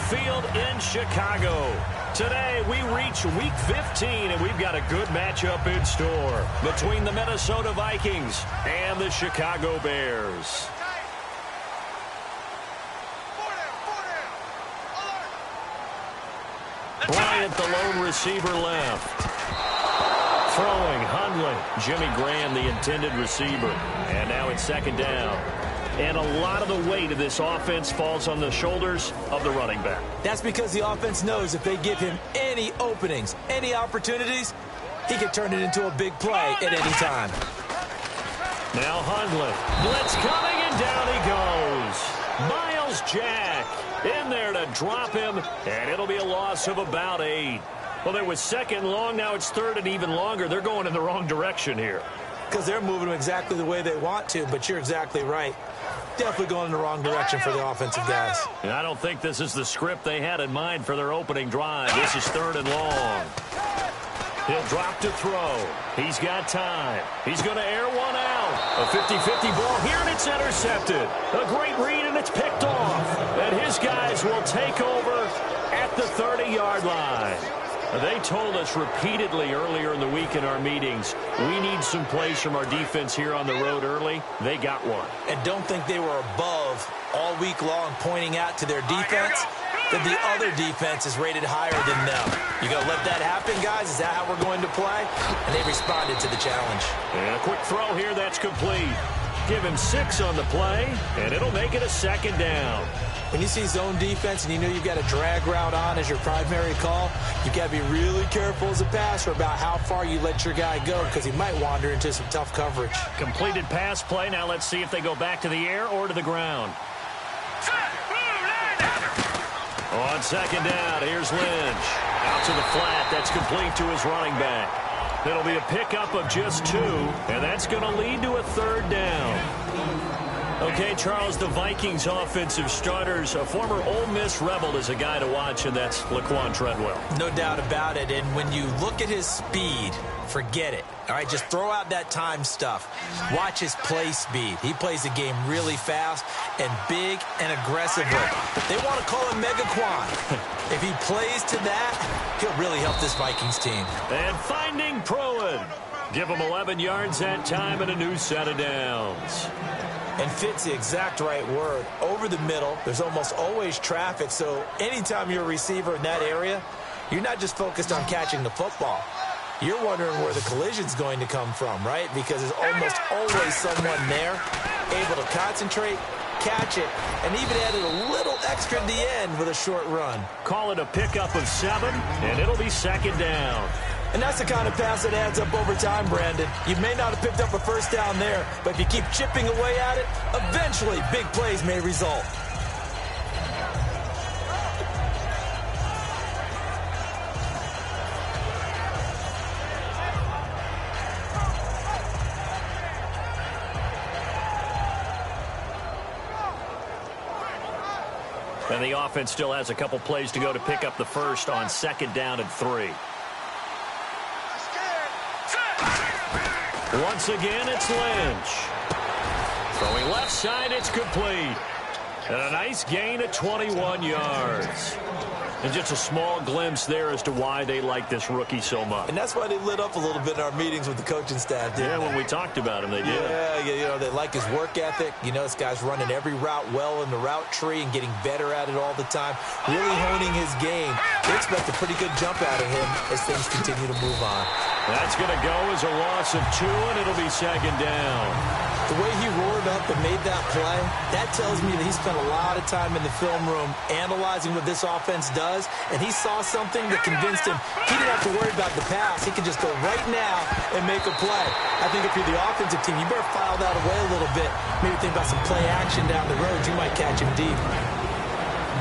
Field in Chicago. Today, we reach Week 15, and we've got a good matchup in store between the Minnesota Vikings and the Chicago Bears. Bryant, the lone receiver, left. Throwing, Hundley. Jimmy Graham, the intended receiver. And now it's second down. And a lot of the weight of this offense falls on the shoulders of the running back. That's because the offense knows if they give him any openings, any opportunities, he can turn it into a big play at any time. Now Hundley. Blitz coming, and down he goes. Miles Jack in there to drop him, and it'll be a loss of about 8. Well, there was second long. Now it's third and even longer. They're going in the wrong direction here. Because they're moving exactly the way they want to, but you're exactly right. Definitely going in the wrong direction for the offensive guys. And I don't think this is the script they had in mind for their opening drive. This is third and long. He'll drop to throw. He's got time. He's going to air one out. A 50-50 ball here, and it's intercepted. A great read, and it's picked off. And his guys will take over at the 30-yard line. They told us repeatedly earlier in the week in our meetings, we need some plays from our defense here on the road early. They got one. And don't think they were above all week long pointing out to their defense that the other defense is rated higher than them. You going to let that happen, guys? Is that how we're going to play? And they responded to the challenge. And a quick throw here, that's complete. Give him 6 on the play, and it'll make it a second down. When you see zone defense and you know you've got a drag route on as your primary call, you've got to be really careful as a passer about how far you let your guy go because he might wander into some tough coverage. Completed pass play. Now let's see if they go back to the air or to the ground. On second down, here's Lynch. Out to the flat. That's complete to his running back. It'll be a pickup of just 2, and that's going to lead to a third down. Okay, Charles, the Vikings offensive starters, a former Ole Miss Rebel is a guy to watch, and that's Laquan Treadwell. No doubt about it, and when you look at his speed, forget it. All right, just throw out that time stuff. Watch his play speed. He plays the game really fast and big and aggressively. They want to call him Megaquan. If he plays to that, he'll really help this Vikings team. And finding Pruitt. Give him 11 yards that time and a new set of downs. And fit's the exact right word. Over the middle, there's almost always traffic, so anytime you're a receiver in that area, you're not just focused on catching the football. You're wondering where the collision's going to come from, right? Because there's almost always someone there able to concentrate, catch it, and even added a little extra at the end with a short run. Call it a pickup of 7, and it'll be second down. And that's the kind of pass that adds up over time, Brandon. You may not have picked up a first down there, but if you keep chipping away at it, eventually big plays may result. And the offense still has a couple plays to go to pick up the first on second down and 3. Once again, it's Lynch. Throwing left side, it's complete. And a nice gain of 21 yards. And just a small glimpse there as to why they like this rookie so much. And that's why they lit up a little bit in our meetings with the coaching staff, didn't they? When we talked about him, they did. Yeah, you know, they like his work ethic. You know, this guy's running every route well in the route tree and getting better at it all the time, really honing his game. They expect a pretty good jump out of him as things continue to move on. That's going to go as a loss of 2, and it'll be second down. The way he roared up and made that play, that tells me that he spent a lot of time in the film room analyzing what this offense does, and he saw something that convinced him he didn't have to worry about the pass. He could just go right now and make a play. I think if you're the offensive team, you better file that away a little bit. Maybe think about some play action down the road. You might catch him deep.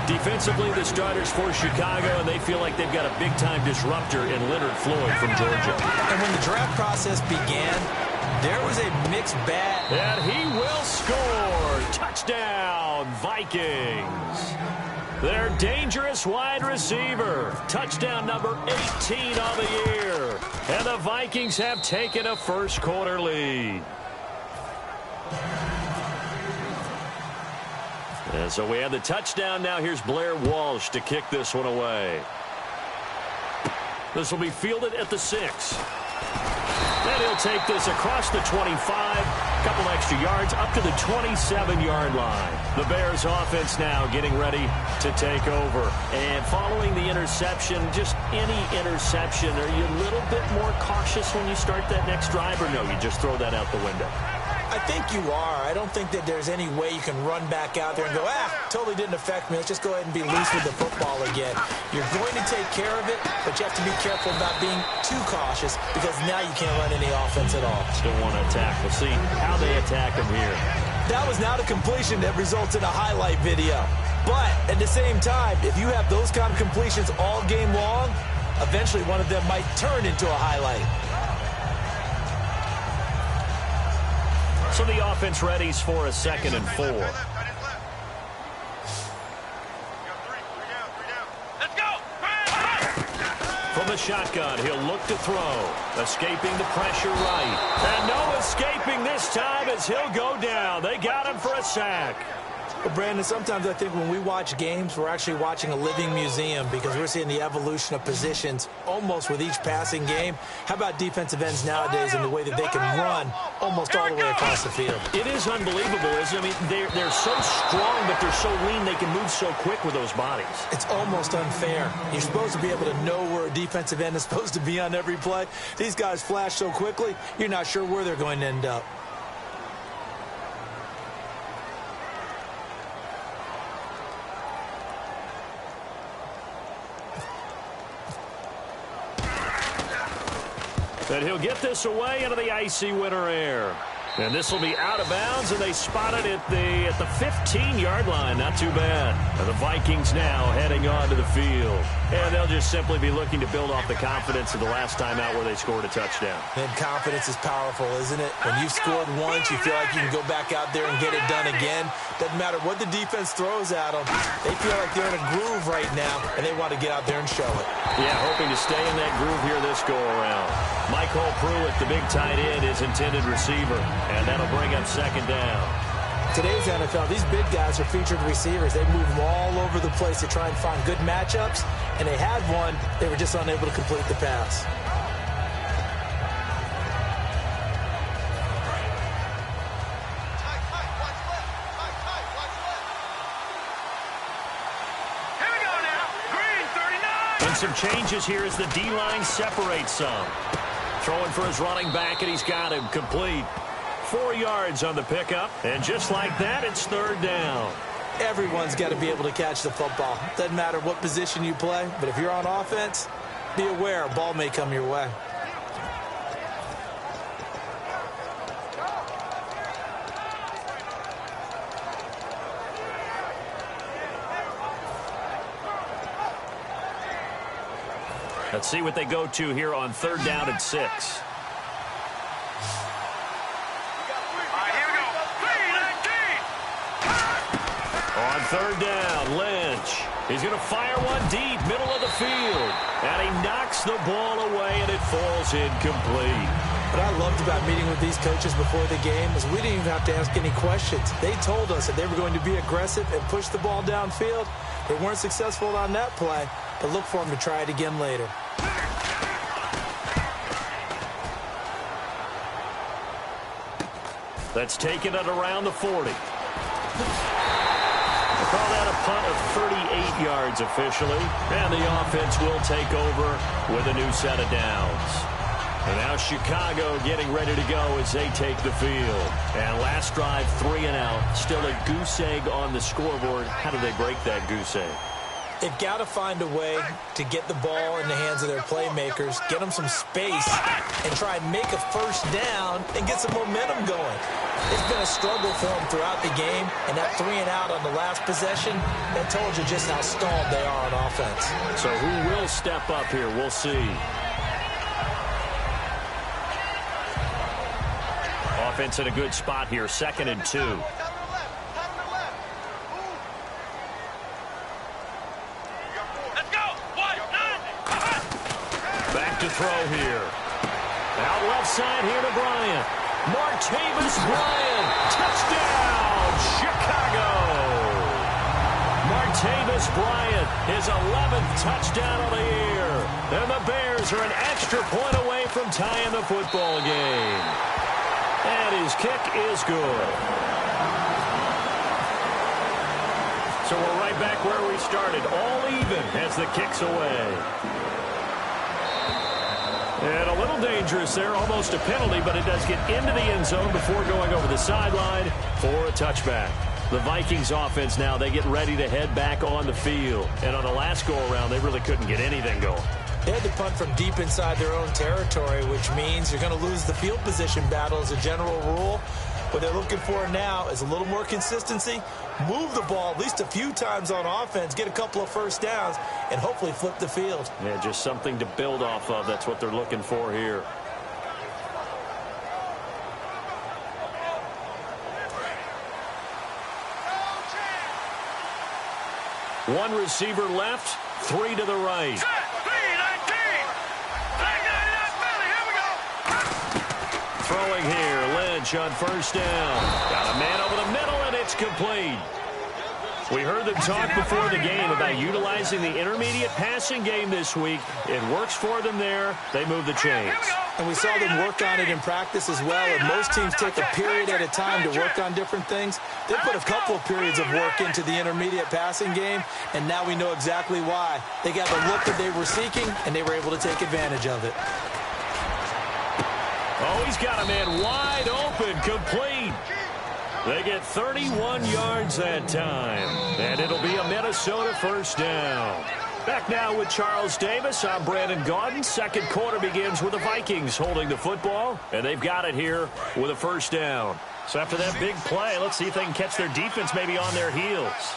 Defensively, the starters for Chicago, and they feel like they've got a big-time disruptor in Leonard Floyd from Georgia. And when the draft process began, there was a mixed bag. And he will score. Touchdown, Vikings. Their dangerous wide receiver. Touchdown number 18 on the year. And the Vikings have taken a first-quarter lead. And so we have the touchdown. Now here's Blair Walsh to kick this one away. This will be fielded at the 6. And he'll take this across the 25, a couple extra yards, up to the 27-yard line. The Bears offense now getting ready to take over. And following the interception, just any interception, are you a little bit more cautious when you start that next drive, or no, you just throw that out the window? I think you are. I don't think that there's any way you can run back out there and go, totally didn't affect me. Let's just go ahead and be loose with the football again. You're going to take care of it, but you have to be careful about being too cautious because now you can't run any offense at all. Still want to attack. We'll see how they attack them here. That was not a completion that results in a highlight video. But at the same time, if you have those kind of completions all game long, eventually one of them might turn into a highlight. So the offense readies for a 2nd and 4. Let's go! From the shotgun, he'll look to throw. Escaping the pressure right. And no escaping this time as he'll go down. They got him for a sack. Well, Brandon, sometimes I think when we watch games, we're actually watching a living museum because we're seeing the evolution of positions almost with each passing game. How about defensive ends nowadays and the way that they can run almost all the way across the field? It is unbelievable, isn't it? I mean, they're so strong, but they're so lean, they can move so quick with those bodies. It's almost unfair. You're supposed to be able to know where a defensive end is supposed to be on every play. These guys flash so quickly, you're not sure where they're going to end up. And he'll get this away into the icy winter air. And this will be out of bounds, and they spot it at the 15-yard line. Not too bad. And the Vikings now heading onto the field. And they'll just simply be looking to build off the confidence of the last time out where they scored a touchdown. And confidence is powerful, isn't it? When you've scored once, you feel like you can go back out there and get it done again. Doesn't matter what the defense throws at them. They feel like they're in a groove right now, and they want to get out there and show it. Yeah, hoping to stay in that groove here this go-around. Michael Pruitt, the big tight end, is intended receiver, and that'll bring up 2nd down. Today's NFL, these big guys are featured receivers. They move them all over the place to try and find good matchups, and they had one. They were just unable to complete the pass. Here we go now. Green 39. And some changes here as the D-line separates some. Throwing for his running back, and he's got him complete. 4 yards on the pickup, and just like that, it's 3rd down. Everyone's got to be able to catch the football. Doesn't matter what position you play, but if you're on offense, be aware a ball may come your way. Let's see what they go to here on 3rd down and 6. All right, here we go. 3-19. On 3rd down, Lynch. He's going to fire one deep, middle of the field. And he knocks the ball away, and it falls incomplete. What I loved about meeting with these coaches before the game is we didn't even have to ask any questions. They told us that they were going to be aggressive and push the ball downfield. They weren't successful on that play, but look for them to try it again later. That's taken it around the 40. We'll call that a punt of 38 yards officially. And the offense will take over with a new set of downs. And now Chicago getting ready to go as they take the field. And last drive, 3 and out. Still a goose egg on the scoreboard. How do they break that goose egg? They've got to find a way to get the ball in the hands of their playmakers, get them some space, and try and make a 1st down and get some momentum going. It's been a struggle for them throughout the game, and that 3 and out on the last possession, that told you just how stalled they are on offense. So who will step up here? We'll see. Offense in a good spot here, 2nd and 2. Back to throw here. Out left side here to Bryant. Martavis Bryant. Touchdown, Chicago. Martavis Bryant, his 11th touchdown of the year. And the Bears are an extra point away from tying the football game. And his kick is good. So we're right back where we started, all even as the kick's away. And a little dangerous there, almost a penalty, but it does get into the end zone before going over the sideline for a touchback. The Vikings offense now, they get ready to head back on the field. And on the last go-around, they really couldn't get anything going. They had to punt from deep inside their own territory, which means you're going to lose the field position battle as a general rule. What they're looking for now is a little more consistency, move the ball at least a few times on offense, get a couple of first downs, and hopefully flip the field. Yeah, just something to build off of. That's what they're looking for here. One receiver left, three to the right. Throwing here, Lynch on first down. Got a man over the middle, and it's complete. We heard them talk before the game about utilizing the intermediate passing game this week. It works for them there. They move the chains. And we saw them work on it in practice as well. And most teams take a period at a time to work on different things. They put a couple of periods of work into the intermediate passing game, and now we know exactly why. They got the look that they were seeking, and they were able to take advantage of it. Oh, he's got a man wide open, complete. They get 31 yards that time, and it'll be a Minnesota first down. Back now with Charles Davis. I'm Brandon Gaudin. Second quarter begins with the Vikings holding the football, and they've got it here with a first down. So after that big play, let's see if they can catch their defense maybe on their heels.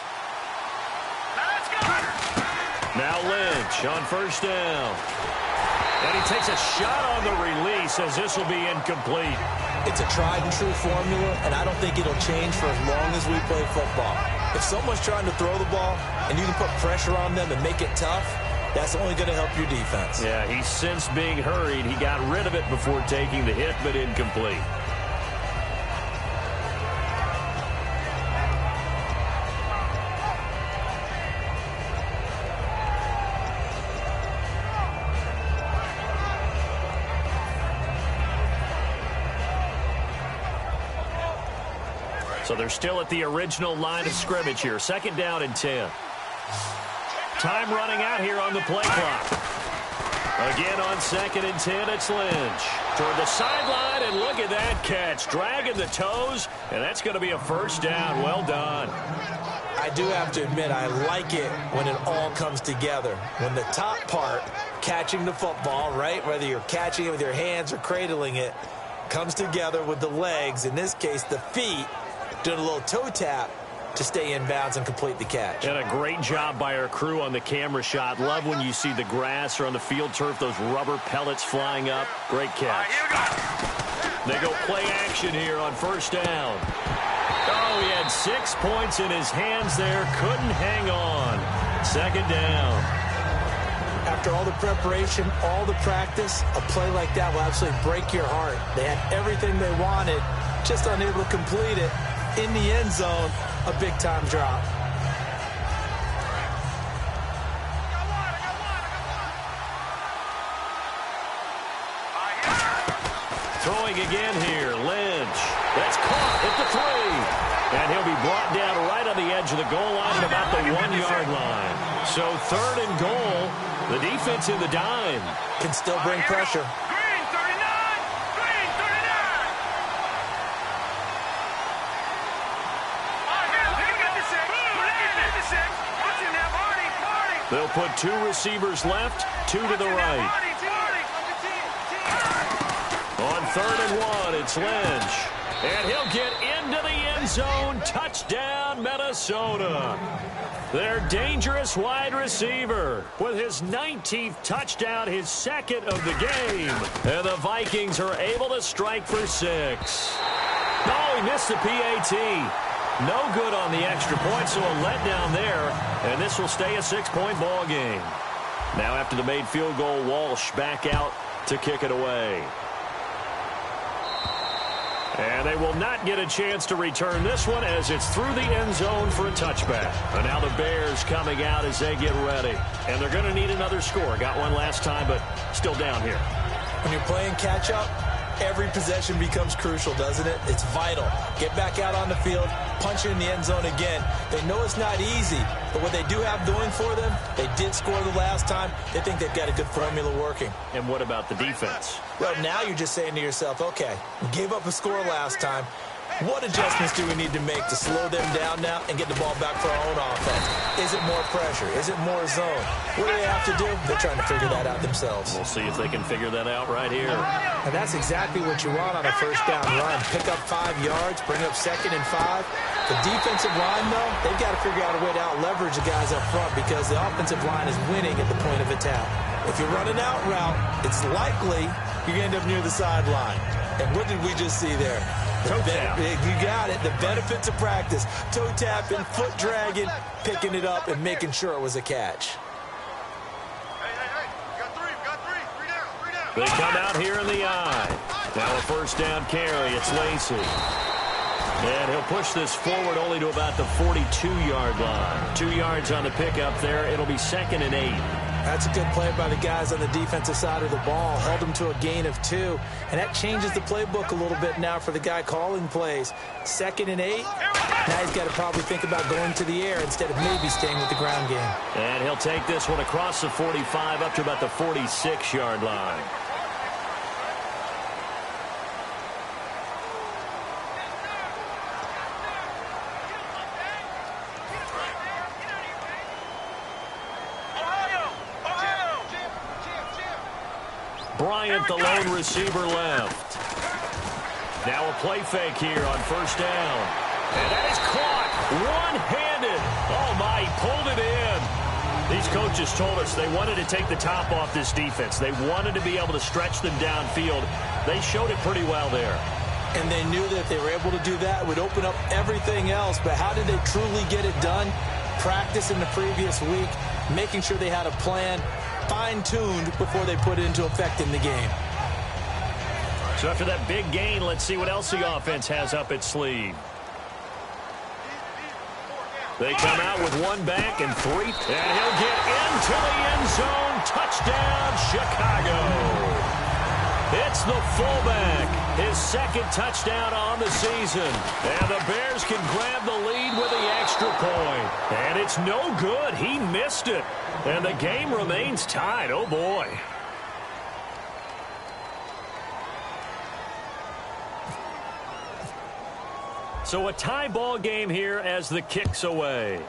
Now Lynch on first down. And he takes a shot on the release as this will be incomplete. It's a tried-and-true formula, and I don't think it'll change for as long as we play football. If someone's trying to throw the ball and you can put pressure on them and make it tough, that's only going to help your defense. Yeah, he sensed being hurried. He got rid of it before taking the hit, but incomplete. So they're still at the original line of scrimmage here. Second down and 10. Time running out here on the play clock. Again on second and 10, it's Lynch. Toward the sideline, and look at that catch. Dragging the toes, and that's going to be a first down. Well done. I do have to admit, I like it when it all comes together. When the top part, catching the football, right, whether you're catching it with your hands or cradling it, comes together with the legs, in this case the feet, doing a little toe tap to stay in bounds and complete the catch. And a great job by our crew on the camera shot. Love when you see the grass or on the field turf, those rubber pellets flying up. Great catch. They go play action here on first down. Oh, he had 6 points in his hands there. Couldn't hang on. Second down. After all the preparation, all the practice, a play like that will absolutely break your heart. They had everything they wanted, just unable to complete it. In the end zone, a big-time drop. Throwing again here, Lynch. That's caught at the 3. And he'll be brought down right on the edge of the goal line at about the 1-yard line. So third and goal, the defense in the dime. Can still bring pressure. They'll put 2 receivers left, 2 to the right. On third and 1, it's Lynch. And he'll get into the end zone. Touchdown, Minnesota. Their dangerous wide receiver with his 19th touchdown, his second of the game. And the Vikings are able to strike for 6. Oh, he missed the PAT. No good on the extra point, so a letdown there, and this will stay a 6-point ball game. Now after the made field goal, Walsh back out to kick it away. And they will not get a chance to return this one as it's through the end zone for a touchback. And now the Bears coming out as they get ready. And they're going to need another score. Got one last time, but still down here. When you're playing catch-up, every possession becomes crucial, doesn't it? It's vital. Get back out on the field, punch it in the end zone again. They know it's not easy, but what they do have going for them, they did score the last time. They think they've got a good formula working. And what about the defense? Well, now you're just saying to yourself, okay, we gave up a score last time. What adjustments do we need to make to slow them down now and get the ball back for our own offense? Is it more pressure? Is it more zone? What do they have to do? They're trying to figure that out themselves. We'll see if they can figure that out right here. And that's exactly what you want on a first down run. Pick up 5 yards, bring up 2nd and 5. The defensive line, though, they've got to figure out a way to out-leverage the guys up front because the offensive line is winning at the point of attack. If you're running out route, it's likely you're going to end up near the sideline. And what did we just see there? Toe tap. You got it. The benefits of practice. Toe tapping, foot dragging, picking it up, and making sure it was a catch. Hey. Got three. Three down. They come out here in the eye. Now a first down carry. It's Lacey. And he'll push this forward only to about the 42-yard line. 2 yards on the pickup there. It'll be 2nd and 8. That's a good play by the guys on the defensive side of the ball. Held them to a gain of 2. And that changes the playbook a little bit now for the guy calling plays. 2nd and 8. Now he's got to probably think about going to the air instead of maybe staying with the ground game. And he'll take this one across the 45 up to about the 46-yard line. Bryant, the lone receiver, left. Now a play fake here on first down. And that is caught one-handed. Oh, my, he pulled it in. These coaches told us they wanted to take the top off this defense. They wanted to be able to stretch them downfield. They showed it pretty well there. And they knew that if they were able to do that, it would open up everything else. But how did they truly get it done? Practice in the previous week, making sure they had a plan, fine-tuned before they put it into effect in the game. So after that big gain, let's see what else the offense has up its sleeve. They come out with 1 back and 3. And he'll get into the end zone. Touchdown, Chicago. It's the fullback. His 2nd touchdown on the season. And the Bears can grab the lead with the extra point. And it's no good. He missed it. And the game remains tied. Oh, boy. So a tie ball game here as the kick's away.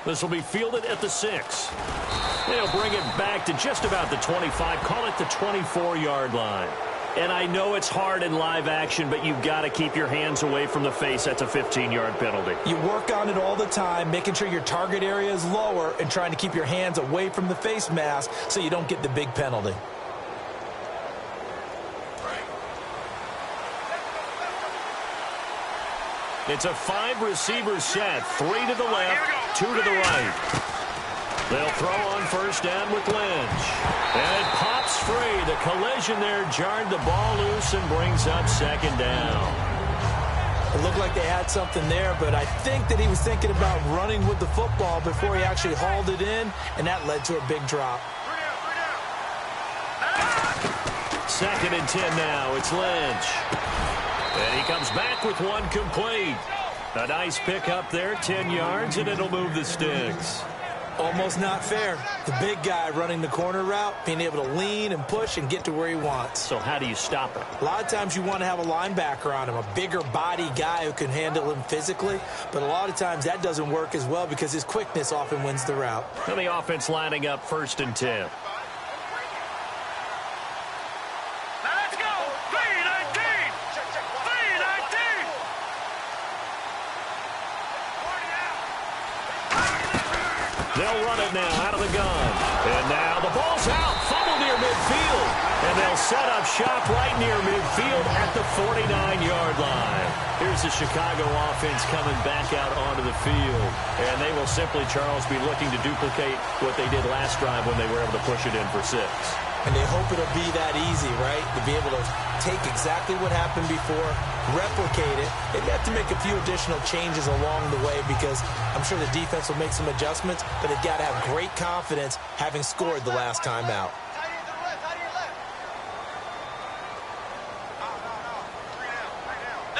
This will be fielded at the 6. They'll bring it back to just about the 25. Call it the 24-yard line. And I know it's hard in live action, but you've got to keep your hands away from the face. That's a 15-yard penalty. You work on it all the time, making sure your target area is lower and trying to keep your hands away from the face mask so you don't get the big penalty. It's a 5-receiver set. 3 to the left, 2 to the right. They'll throw on first down with Lynch. And it pops free. The collision there jarred the ball loose and brings up 2nd down. It looked like they had something there, but I think that he was thinking about running with the football before he actually hauled it in, and that led to a big drop. 2nd and 10 now. It's Lynch. And he comes back with 1 complete. A nice pick up there, 10 yards, and it'll move the sticks. Almost not fair. The big guy running the corner route, being able to lean and push and get to where he wants. So how do you stop it? A lot of times you want to have a linebacker on him, a bigger body guy who can handle him physically. But a lot of times that doesn't work as well because his quickness often wins the route. And the offense lining up 1st and 10. They'll run it now out of the gun. And now the ball's out. Fumble near midfield. And they'll set up shop right near midfield at the 49-yard line. Here's the Chicago offense coming back out onto the field. And they will simply, Charles, be looking to duplicate what they did last drive when they were able to push it in for 6. And they hope it'll be that easy, right? To be able to take exactly what happened before, replicate it. They have to make a few additional changes along the way because I'm sure the defense will make some adjustments, but they've got to have great confidence having scored the last time out.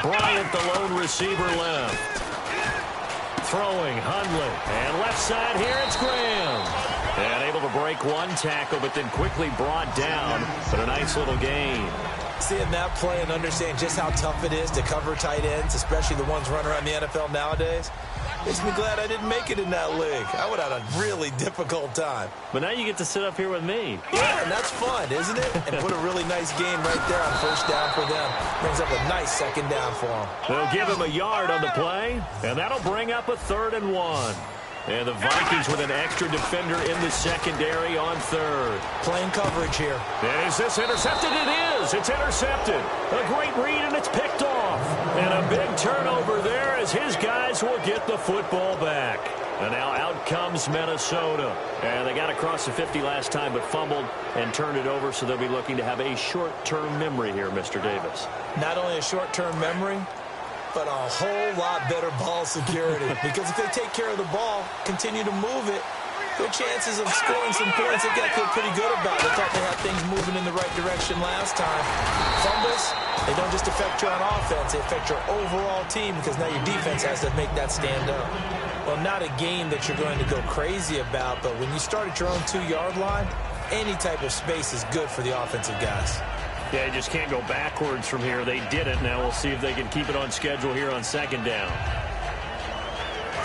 Bryant, the lone receiver left. Throwing, Hundley. And left side here, it's Graham. And able to break one tackle, but then quickly brought down. But a nice little gain. Seeing that play and understand just how tough it is to cover tight ends, especially the ones running around the NFL nowadays, makes me glad I didn't make it in that league. I would have had a really difficult time. But now you get to sit up here with me. Yeah, and that's fun, isn't it? And put a really nice game right there on first down for them. Brings up a nice second down for them. They'll give him a yard on the play, and that'll bring up a 3rd and 1. And the Vikings with an extra defender in the secondary on 3rd. Playing coverage here. And is this intercepted? It is. It's intercepted. A great read, and it's picked off. And a big turnover there as his guys will get the football back. And now out comes Minnesota. And they got across the 50 last time but fumbled and turned it over, so they'll be looking to have a short-term memory here, Mr. Davis. Not only a short-term memory, but a whole lot better ball security. Because if they take care of the ball, continue to move it, good chances of scoring some points. They got to feel pretty good about it. They thought they had things moving in the right direction last time. Fumbles, they don't just affect you on offense. They affect your overall team because now your defense has to make that stand up. Well, not a game that you're going to go crazy about, but when you start at your own 2-yard line, any type of space is good for the offensive guys. Yeah, you just can't go backwards from here. They did it. Now we'll see if they can keep it on schedule here on 2nd down.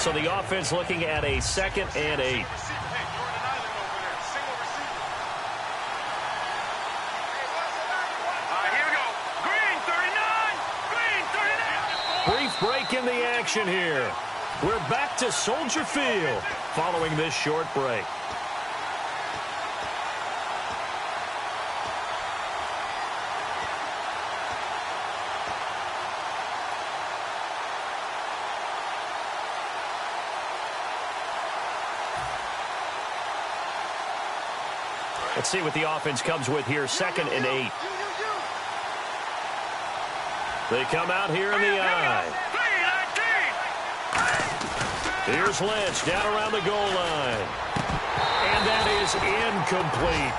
So the offense looking at a 2nd and 8. Here we go. Green 39. Green 39. Brief break in the action here. We're back to Soldier Field following this short break. Let's see what the offense comes with here. 2nd and 8. They come out here in the eye. Here's Lynch down around the goal line. And that is incomplete.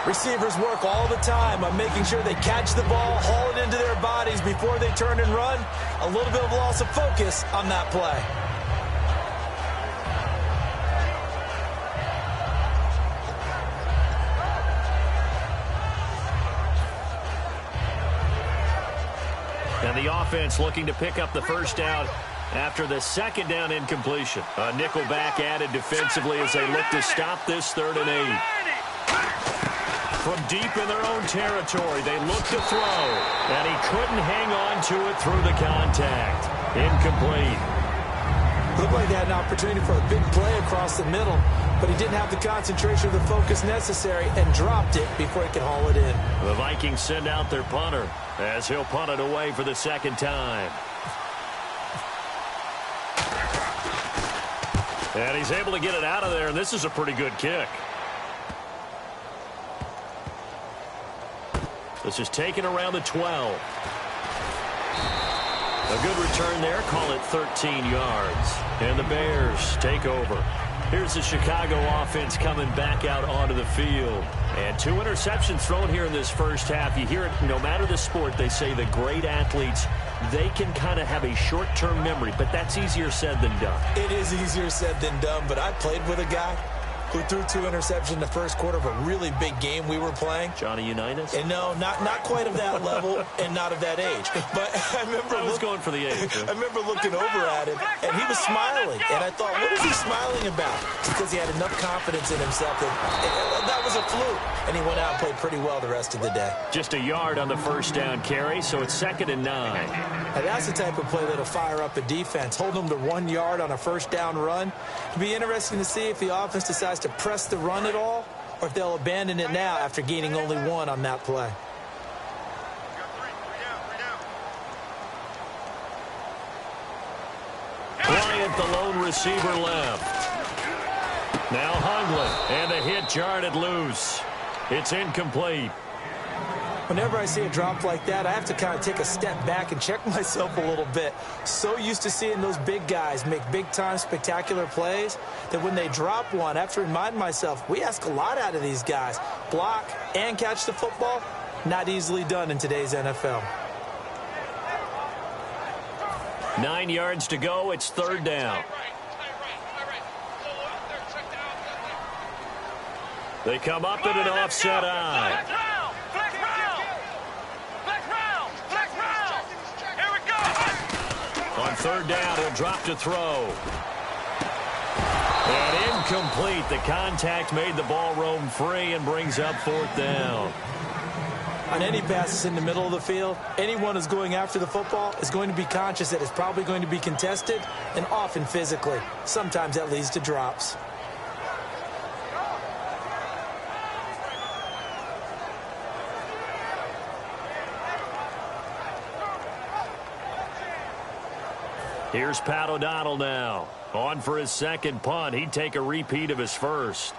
Receivers work all the time on making sure they catch the ball, haul it into their bodies before they turn and run. A little bit of loss of focus on that play. And the offense looking to pick up the first down after the 2nd down incompletion. A nickelback added defensively as they look to stop this 3rd and 8. From deep in their own territory, they look to throw. And he couldn't hang on to it through the contact. Incomplete. Looked like they had an opportunity for a big play across the middle, but he didn't have the concentration or the focus necessary and dropped it before he could haul it in. The Vikings send out their punter as he'll punt it away for the 2nd time. And he's able to get it out of there, and this is a pretty good kick. This is taken around the 12. A good return there. Call it 13 yards. And the Bears take over. Here's the Chicago offense coming back out onto the field. And 2 interceptions thrown here in this first half. You hear it no matter the sport. They say the great athletes, they can kind of have a short-term memory. But that's easier said than done. It is easier said than done. But I played with a guy who threw 2 interceptions in the first quarter of a really big game we were playing. Johnny Unitas? And no, not quite of that level and not of that age. But I remember I was going for the age. I remember looking over at him, and he was smiling. And I thought, what is he smiling about? It's because he had enough confidence in himself that was a fluke. And he went out and played pretty well the rest of the day. Just a yard on the first down carry, so it's 2nd and 9. And that's the type of play that'll fire up a defense. Hold them to 1 yard on a first down run. It'll be interesting to see if the offense decides to press the run at all, or if they'll abandon it now after gaining only 1 on that play. Bryant, the lone receiver left. Now Hundley, and the hit jarred it loose. It's incomplete. Whenever I see a drop like that, I have to kind of take a step back and check myself a little bit. So used to seeing those big guys make big-time spectacular plays that when they drop one, I have to remind myself, we ask a lot out of these guys. Block and catch the football, not easily done in today's NFL. 9 yards to go. It's third down. They come up in an offset eye. On third down, he'll drop to throw. And incomplete. The contact made the ball roam free and brings up fourth down. On any passes in the middle of the field, anyone who's going after the football is going to be conscious that it's probably going to be contested and often physically. Sometimes that leads to drops. Here's Pat O'Donnell now. On for his second punt. He'd take a repeat of his first.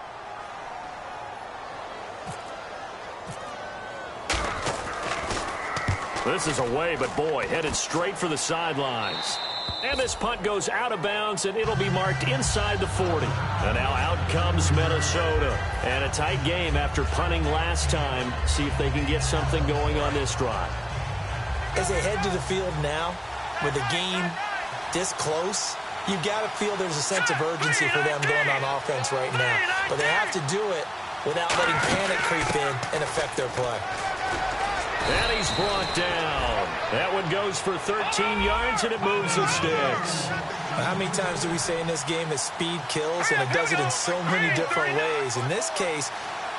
This is away, but boy, headed straight for the sidelines. And this punt goes out of bounds, and it'll be marked inside the 40. And now out comes Minnesota. And a tight game after punting last time. See if they can get something going on this drive. As they head to the field now, with the game this close, you've got to feel there's a sense of urgency for them going on offense right now. But they have to do it without letting panic creep in and affect their play. And he's brought down. That one goes for 13 yards, and it moves the sticks. How many times do we say in this game that speed kills, and it does it in so many different ways? In this case,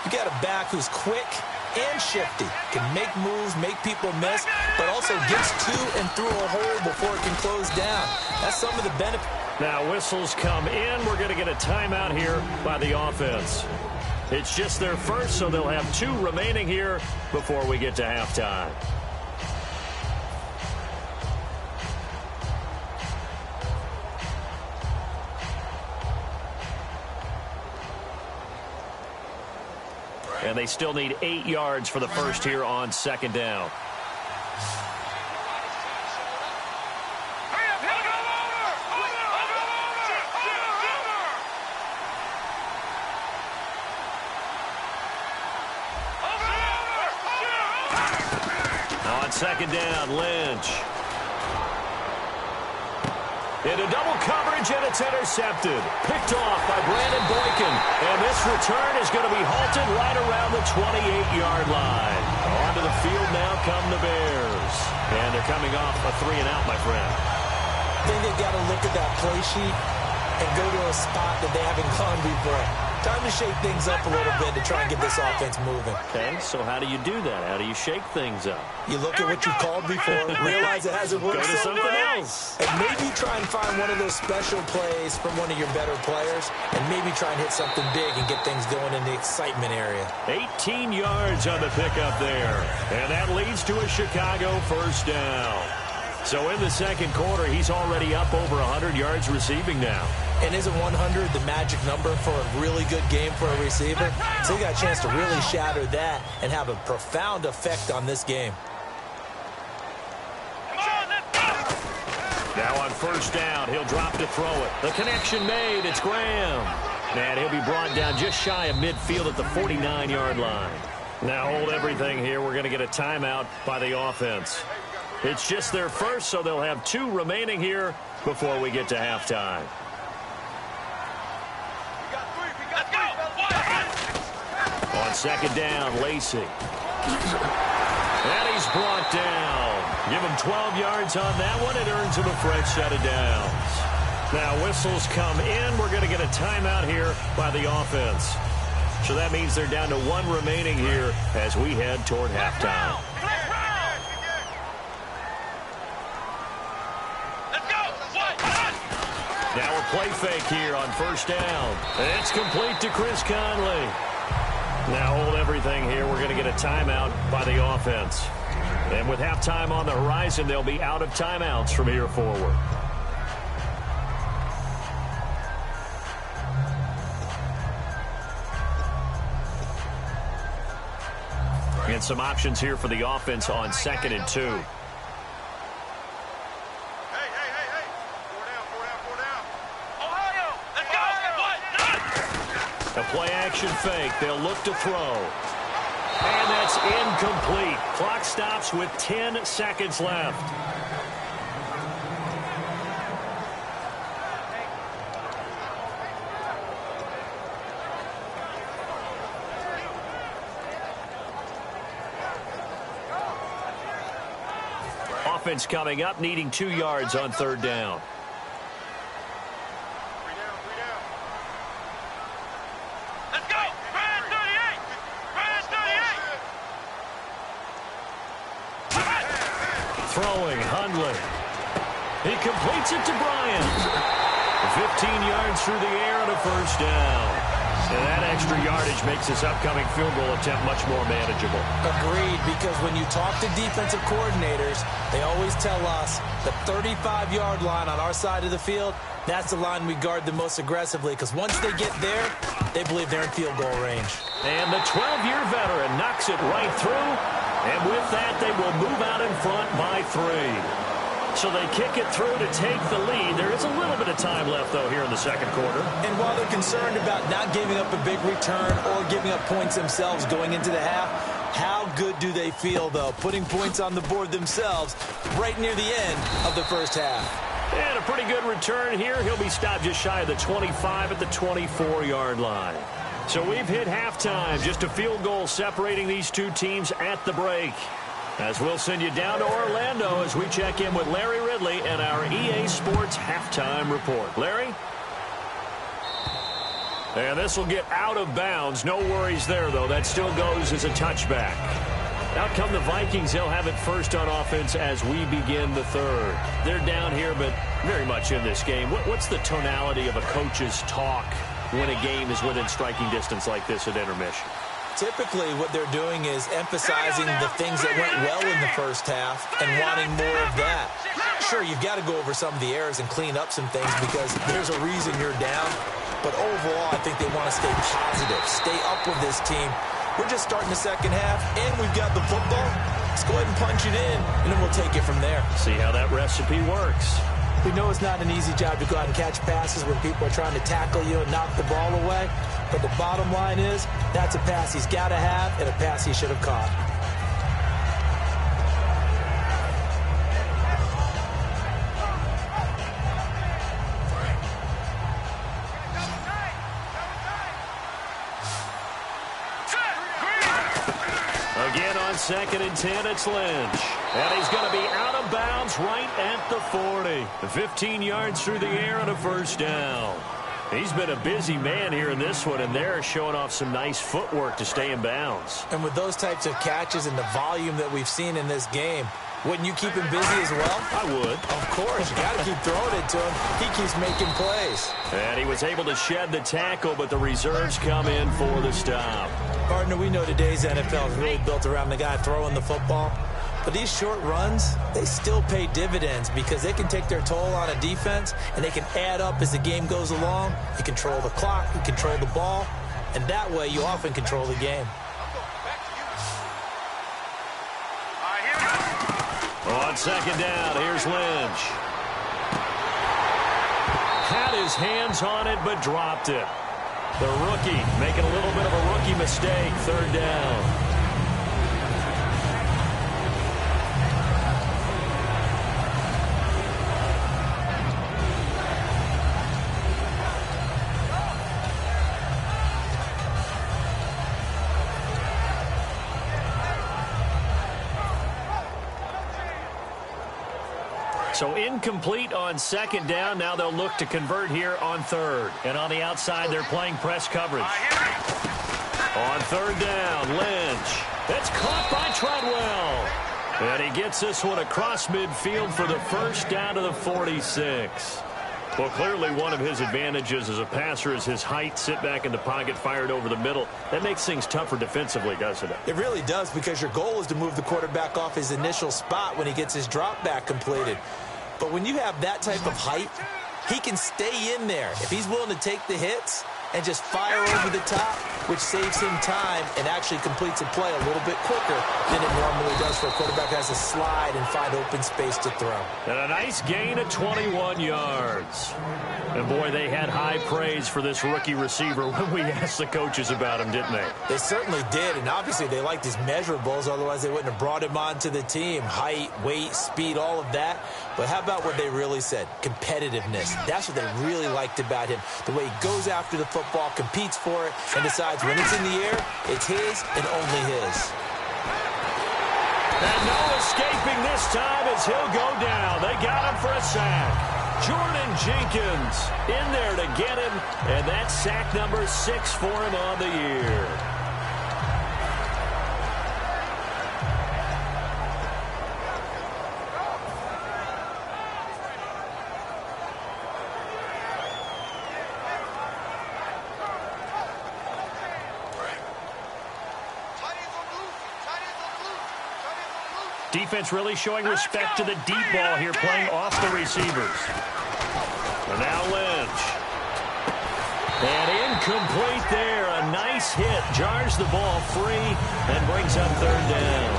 you got a back who's quick and shifty, can make moves, make people miss, but also gets to and through a hole before it can close down. That's some of the benefit. Now whistles come in. We're going to get a timeout here by the offense. It's just their first, so they'll have 2 remaining here before we get to halftime. And they still need 8 yards for the first here on second down. On second down, Lynch. Into double coverage, and it's intercepted. Picked off by Brandon Boykin. And this return is going to be halted right around the 28-yard line. Onto the field now come the Bears. And they're coming off a 3-and-out, my friend. I think they've got to look at that play sheet and go to a spot that they haven't gone before. Time to shake things up a little bit to try and get this offense moving. Okay, so how do you do that? How do you shake things up? You look at what you've called before, realize it hasn't worked Go to so something well, else. and maybe try and find one of those special plays from one of your better players, and maybe try and hit something big and get things going in the excitement area. 18 yards on the pickup there. And that leads to a Chicago first down. So in the second quarter, he's already up over 100 yards receiving now. And isn't 100 the magic number for a really good game for a receiver? So you got a chance to really shatter that and have a profound effect on this game. Now on first down, he'll drop to throw it. The connection made. It's Graham. And he'll be brought down just shy of midfield at the 49-yard line. Now hold everything here. We're going to get a timeout by the offense. It's just their first, so they'll have 2 remaining here before we get to halftime. On second down, Lacey. And he's brought down. Give him 12 yards on that one. It earns him a fresh set of downs. Now whistles come in. We're going to get a timeout here by the offense. So that means they're down to 1 remaining here as we head toward halftime. Now a play fake here on first down. It's complete to Chris Conley. Now hold everything here. We're going to get a timeout by the offense. And with halftime on the horizon, they'll be out of timeouts from here forward. And some options here for the offense on 2nd and 2. Hey. Four down. Ohio, let's go. A play-action fake. They'll look to throw. And that's incomplete. Clock stops with 10 seconds left. Offense coming up, needing 2 yards on 3rd down. Let's go. Brand 38. Brand 38. Throwing, Hundley. He completes it to Bryant. 15 yards through the air and a 1st down. And that extra yardage makes this upcoming field goal attempt much more manageable. Agreed, because when you talk to defensive coordinators, they always tell us the 35-yard line on our side of the field, that's the line we guard the most aggressively, because once they get there, they believe they're in field goal range. And the 12-year veteran knocks it right through. And with that, they will move out in front by 3. So they kick it through to take the lead. There is a little bit of time left, though, here in the 2nd quarter. And while they're concerned about not giving up a big return or giving up points themselves going into the half, how good do they feel, though, putting points on the board themselves right near the end of the 1st half? And a pretty good return here. He'll be stopped just shy of the 25 at the 24-yard line. So we've hit halftime. Just a field goal separating these two teams at the break. As we'll send you down to Orlando as we check in with Larry Ridley and our EA Sports Halftime Report. Larry? And this will get out of bounds. No worries there, though. That still goes as a touchback. Out come the Vikings. They'll have it first on offense as we begin the 3rd. They're down here, but very much in this game. What's the tonality of a coach's talk when a game is within striking distance like this at intermission? Typically, what they're doing is emphasizing the things that went well in the 1st half and wanting more of that. Sure, you've got to go over some of the errors and clean up some things because there's a reason you're down. But overall, I think they want to stay positive, stay up with this team. We're just starting the 2nd half, and we've got the football. Let's go ahead and punch it in, and then we'll take it from there. See how that recipe works. We know it's not an easy job to go out and catch passes when people are trying to tackle you and knock the ball away. But the bottom line is, that's a pass he's got to have and a pass he should have caught. Again on 2nd and 10, it's Lynch. And he's going to be out of bounds right at the 40. 15 yards through the air and a 1st down. He's been a busy man here in this one, and they're showing off some nice footwork to stay in bounds. And with those types of catches and the volume that we've seen in this game, wouldn't you keep him busy as well? I would. Of course. You got to keep throwing it to him. He keeps making plays. And he was able to shed the tackle, but the reserves come in for the stop. Partner, we know today's NFL is really built around the guy throwing the football. But these short runs, they still pay dividends because they can take their toll on a defense, and they can add up as the game goes along. You control the clock, you control the ball, and that way you often control the game. On 2nd down, here's Lynch. Had his hands on it, but dropped it. The rookie making a little bit of a rookie mistake, 3rd down. So incomplete on 2nd down. Now they'll look to convert here on 3rd. And on the outside, they're playing press coverage. On 3rd down, Lynch. That's caught by Treadwell. And he gets this one across midfield for the 1st down to the 46. Well, clearly one of his advantages as a passer is his height. Sit back in the pocket, fired over the middle. That makes things tougher defensively, doesn't it? It really does, because your goal is to move the quarterback off his initial spot when he gets his drop back completed. But when you have that type of height, he can stay in there. If he's willing to take the hits and just fire over the top, which saves him time and actually completes a play a little bit quicker than it normally does for a quarterback who has to slide and find open space to throw. And a nice gain of 21 yards. And, boy, they had high praise for this rookie receiver when we asked the coaches about him, didn't they? They certainly did, and obviously they liked his measurables, otherwise they wouldn't have brought him onto the team. Height, weight, speed, all of that. But how about what they really said? Competitiveness. That's what they really liked about him. The way he goes after the football, competes for it, and decides when it's in the air, it's his and only his. And no escaping this time as he'll go down. They got him for a sack. Jordan Jenkins in there to get him, and that's sack number 6 for him on the year. Defense really showing respect to the deep ball here, playing off the receivers. And now Lynch. And incomplete there. A nice hit. Jars the ball free and brings up third down.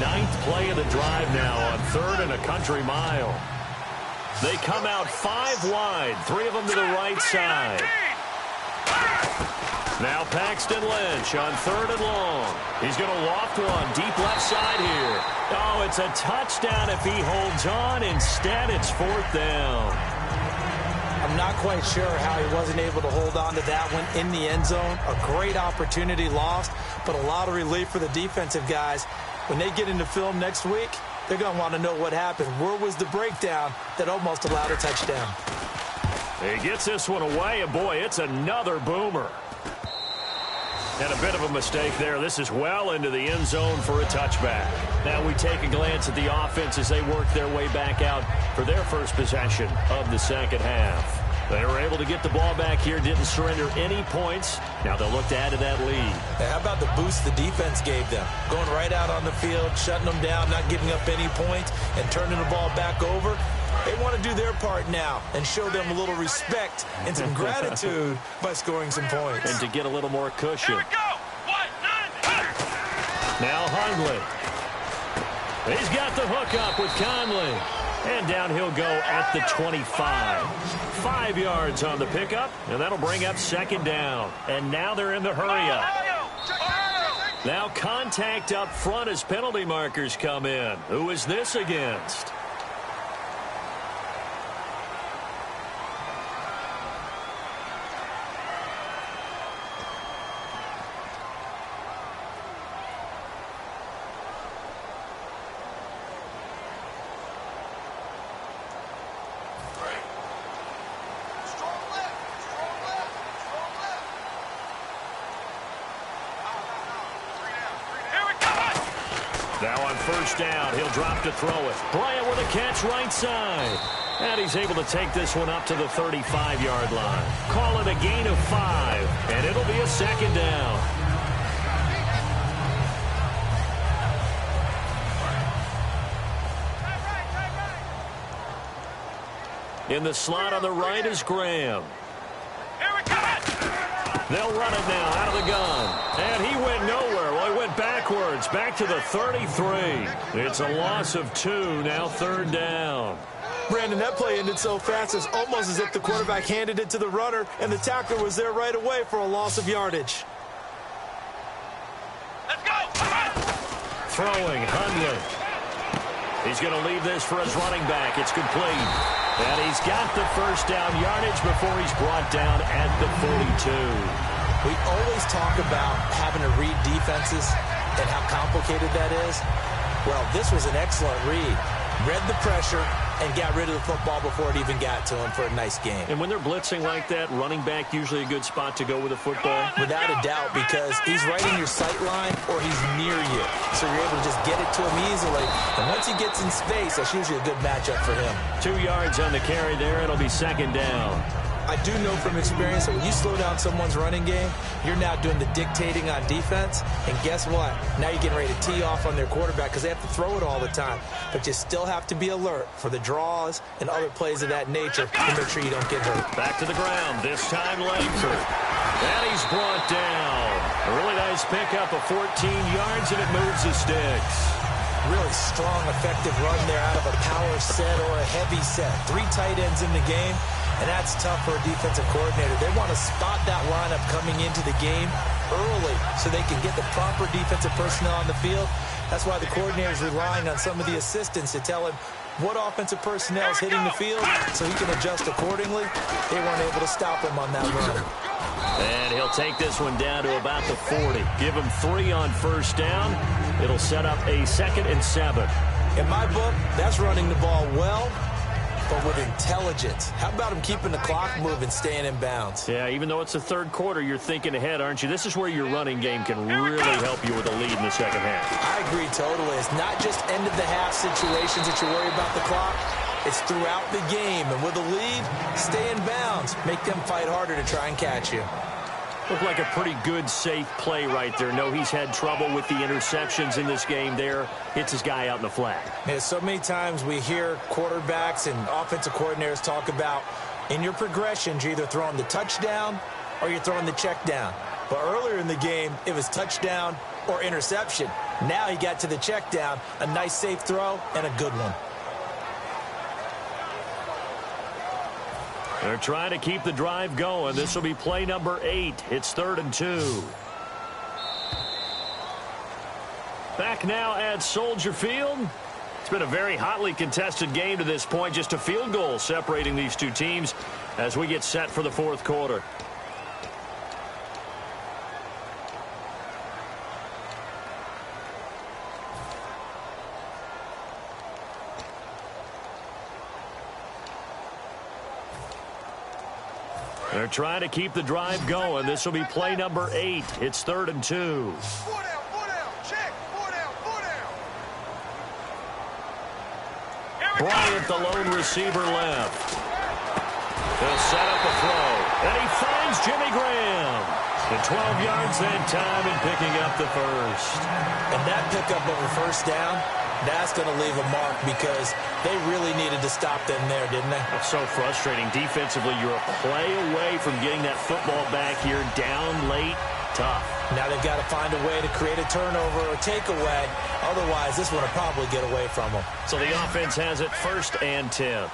Ninth play of the drive now on 3rd and a country mile. They come out 5 wide, 3 of them to the right side. Now Paxton Lynch on 3rd and long. He's going to loft one deep left side here. Oh, it's a touchdown if he holds on. Instead, it's 4th down. I'm not quite sure how he wasn't able to hold on to that one in the end zone. A great opportunity lost, but a lot of relief for the defensive guys. When they get into film next week, they're going to want to know what happened. Where was the breakdown that almost allowed a touchdown? He gets this one away, and boy, it's another boomer. And a bit of a mistake there. This is well into the end zone for a touchback. Now we take a glance at the offense as they work their way back out for their first possession of the second half. They were able to get the ball back here, didn't surrender any points. Now they'll look to add to that lead. How about the boost the defense gave them? Going right out on the field, shutting them down, not giving up any points, and turning the ball back over. They want to do their part now and show them a little respect and some gratitude by scoring some points. And to get a little more cushion. Here we go. 1, 9, 10. Now Hundley. He's got the hook up with Conley. And down he'll go at the 25. 5 yards on the pickup, and that'll bring up 2nd down. And now they're in the hurry up. Now contact up front as penalty markers come in. Who is this against? Now on 1st down, he'll drop to throw it. Bryant with a catch right side. And he's able to take this one up to the 35-yard line. Call it a gain of 5, and it'll be a 2nd down. In the slot on the right is Graham. They'll run it now out of the gun. And he went nowhere. Well, he went backwards, back to the 33. It's a loss of 2, now 3rd down. Brandon, that play ended so fast, it's almost as if the quarterback handed it to the runner, and the tackler was there right away for a loss of yardage. Let's go. Throwing, Hundley. He's going to leave this for his running back. It's complete. And he's got the 1st down yardage before he's brought down at the 42. We always talk about having to read defenses and how complicated that is. Well, this was an excellent read. Read the pressure and got rid of the football before it even got to him for a nice game. And when they're blitzing like that, running back usually a good spot to go with the football? Without a doubt, because he's right in your sight line or he's near you. So you're able to just get it to him easily. And once he gets in space, that's usually a good matchup for him. 2 yards on the carry there. It'll be 2nd down. I do know from experience that when you slow down someone's running game, you're now doing the dictating on defense. And guess what? Now you're getting ready to tee off on their quarterback because they have to throw it all the time. But you still have to be alert for the draws and other plays of that nature to make sure you don't get hurt. Back to the ground. This time Langford. And he's brought down. A really nice pickup of 14 yards, and it moves the sticks. Really strong, effective run there out of a power set or a heavy set. 3 tight ends in the game, and that's tough for a defensive coordinator. They want to spot that lineup coming into the game early so they can get the proper defensive personnel on the field. That's why the coordinator is relying on some of the assistants to tell him what offensive personnel is hitting the field so he can adjust accordingly. They weren't able to stop him on that run. And he'll take this one down to about the 40. Give him 3 on first down. It'll set up a 2nd and 7. In my book, that's running the ball well, but with intelligence. How about him keeping the clock moving, staying in bounds? Yeah, even though it's the third quarter, you're thinking ahead, aren't you? This is where your running game can really help you with a lead in the second half. I agree totally. It's not just end-of-the-half situations that you worry about the clock. It's throughout the game. And with a lead, stay in bounds. Make them fight harder to try and catch you. Looked like a pretty good, safe play right there. No, he's had trouble with the interceptions in this game there. Hits his guy out in the flat. Yeah, so many times we hear quarterbacks and offensive coordinators talk about in your progressions, you're either throwing the touchdown or you're throwing the check down. But earlier in the game, it was touchdown or interception. Now he got to the check down, a nice safe throw, and a good one. They're trying to keep the drive going. This will be play number 8. It's 3rd and 2. Back now at Soldier Field. It's been a very hotly contested game to this point. Just a field goal separating these two teams as we get set for the 4th quarter. They're trying to keep the drive going. This will be play number 8. It's 3rd and 2. 4 down, check, 4 down. Bryant, the lone receiver, left. He'll set up a throw, and he finds Jimmy Graham. The 12 yards that time and picking up the first. And that pickup of a first down, that's going to leave a mark because they really needed to stop them there, didn't they? It's so frustrating. Defensively, you're a play away from getting that football back here down late. Tough. Now they've got to find a way to create a turnover or takeaway. Otherwise, this one will probably get away from them. So the offense has it 1st and 10.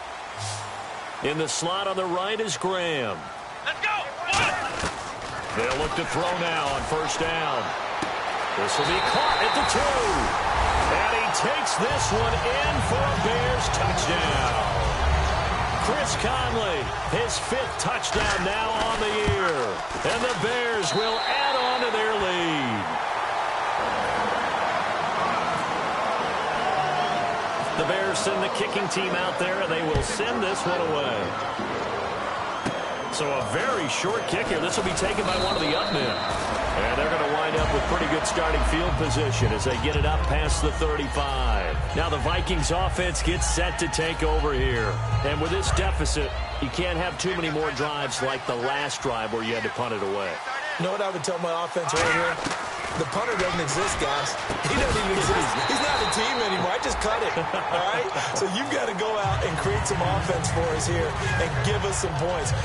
In the slot on the right is Graham. Let's go. They'll look to throw now on first down. This will be caught at the 2. And he takes this one in for a Bears touchdown. Chris Conley, his 5th touchdown now on the year. And the Bears will add on to their lead. The Bears send the kicking team out there, and they will send this one away. So a very short kick here. This will be taken by one of the up men. And they're going to wind up with pretty good starting field position as they get it up past the 35. Now the Vikings offense gets set to take over here. And with this deficit, you can't have too many more drives like the last drive where you had to punt it away. You know what I would tell my offense right here? The punter doesn't exist, guys. He doesn't even exist. He's not a team anymore. I just cut it, all right? So you've got to go out and create some offense for us here and give us some points.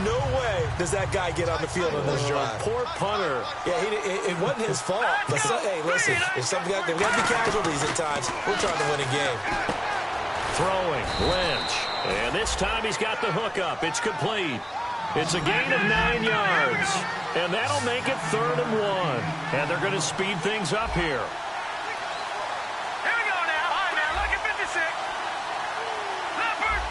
No way does that guy get on the field on this drive. Poor punter. Yeah, it wasn't his fault. But hey, listen, if something there's got to be casualties at times. We're trying to win a game. Throwing, Lynch. And this time he's got the hook up. It's complete. It's a gain of 9 yards. And that'll make it 3rd and 1. And they're going to speed things up here. Here we go now. All right, man. Look at 56. Leopard.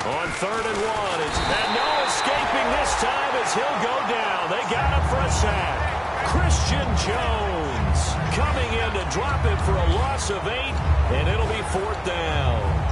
On 3rd and 1. And no escaping this time as he'll go down. They got him for a sack. Christian Jones coming in to drop him for a loss of 8. And it'll be 4th down.